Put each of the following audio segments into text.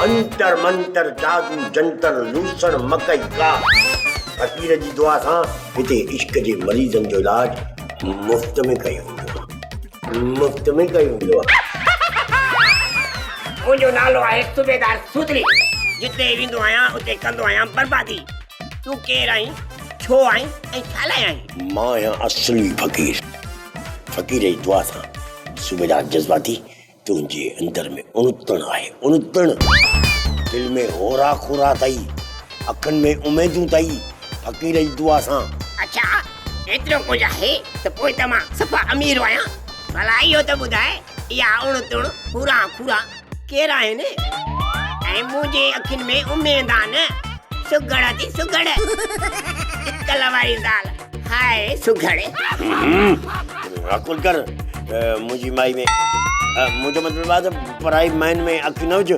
अंतर मंतर जादू जंतर लूसण मकई का फकीर जी दुआ सां हिते इश्क जे मरीज़न जो इलाज मुफ्त में कयो वेंदो आहे। मुंहिंजो नालो आहे सूबेदार सूतरी। जिते वेंदो आहियां उते कंदो आहियां बर्बादी। तूं केरु आहीं, छो आहीं ऐं छा लाइ आहीं? मां आहियां असली फकीर जी दुआ सां सूबेदार जज़्बाती। तुंहिंजे अंदर में उणुतण आहे, उणुतण। दिल में होरा खोरा अथई, अखियुनि में उमेदूं अथई फकीर जी दुआ सां। अच्छा, एतिरो कुझु आहे त पोइ त मां सफ़ा अमीर आहियां। भला इहो त ॿुधाए, इहा उणुतण पूरा खूरा केरु आहिनि? ऐं मुंहिंजे अखियुनि में उमेद आहे न, सुघड़ थी सुघड़, इतल वारी ज़ाल। हाय सुघड़। अकुल कर, मुंहिंजी माई में मुंहिंजो मतिलबु आहे त पराई माइन में अखि न विझ,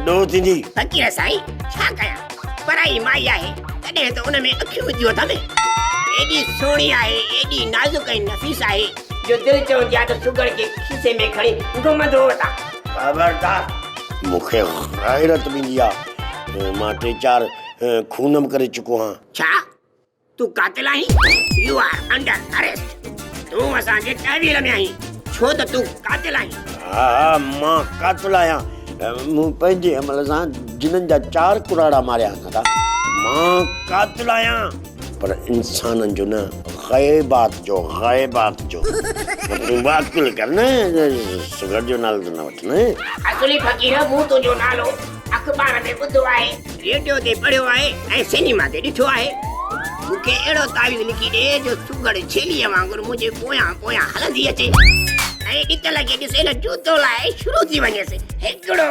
ॾोह थींदी। फकीर साईं, छा कयां? पराई माई आहे तॾहिं त उन में अखियूं विझो था न। एॾी सुहिणी आहे, एॾी नाज़ुक ऐं नफ़ीस आहे जो दिलि चवंदी आहे त सुघड़ खे खीसे में खणी घुमंदो वठां। ख़बरदार, मूंखे गैरत ईंदी आहे। मां 3-4 खून करे चुको आहियां। छा तूं कातिल आहीं? You are under arrest. तूं असांजे तहवील में आहीं, छो त तूं कातिल आहीं। हा, मां कातिल आहियां। मूं पंहिंजे अमल सां जिन्हनि जा 4 कुराड़ा मारिया था। मां कातिल आहियां, पर इंसाननि जो न, ग़ैबात जो। तूं वाकिल कर न, सुघड़ जो नालो त न वठ न। असली फकीर, मूं तुंहिंजो नालो अख़बार में ॿुधो आहे, रेडियो ते पढ़ियो आहे ऐं सिनेमा ते ॾिठो आहे। मूंखे अहिड़ो तावीज़ लिखी ॾे जो सुघड़ छेलीअ वांगुरु मुंहिंजे पोयां हलंदी अचे ऐं ॾितल खे ॾिसे न जूतो लाइ शुरू थी वञेसि। हिकिड़ो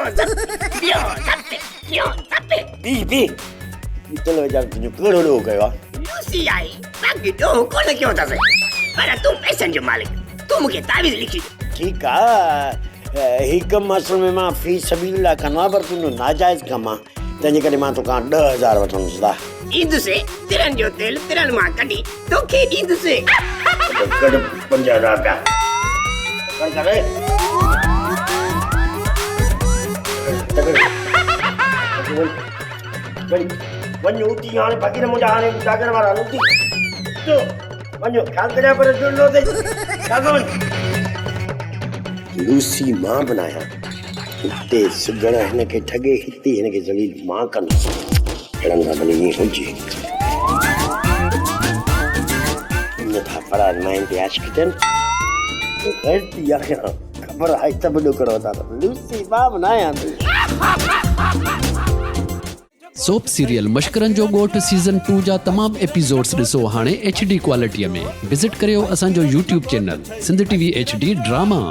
ॿियो धप। बी ॾितल वीचारो तुंहिंजो कहिड़ो ॾोह कयो आहे? लूसी आई, बाक़ी ॾोह कोन कयो अथसि। पर तूं पैसनि जो मालिक, तूं मूंखे तावीज़ लिखी ॾे। ठीकु आहे, ही कमु असल में मां फी सबीलिल्लाह कंदो आहियां, पर तुंहिंजो नाजाइज़ कमु आहे, तंहिंजे करे मां तोखां 10,000 वठंदुसि। ईंदुसि, तिरनि जो तेल तिरनि मां कढी तोखे ॾींदुसि। 50,000 रुपया करे वञ उती। हाणे फकीर मुंहिंजा हाणे जागर वारा लूटी वञो, ख़्याल करिया पर जुड़ो ते लूसी मां बनाया। हिते सुघड़ हिन खे ठगे, हिते हिन खे ज़लील मां कंदुसि। अहिड़नि सां भले ईअं हुजे। नथा फरार माइन ते आशिक़ थियनि, गैरती आहियां। ख़बर आहे सभु ॾुकड़ो था, लूसी मां बनाया। सोप सीरियल मश्करनि जो ॻोठ सीज़न 2 जा तमामु एपिसोड्स ॾिसो हाणे HD क्वालिटीअ में। विज़िट करियो असांजो YouTube channel Sindh TV HD drama.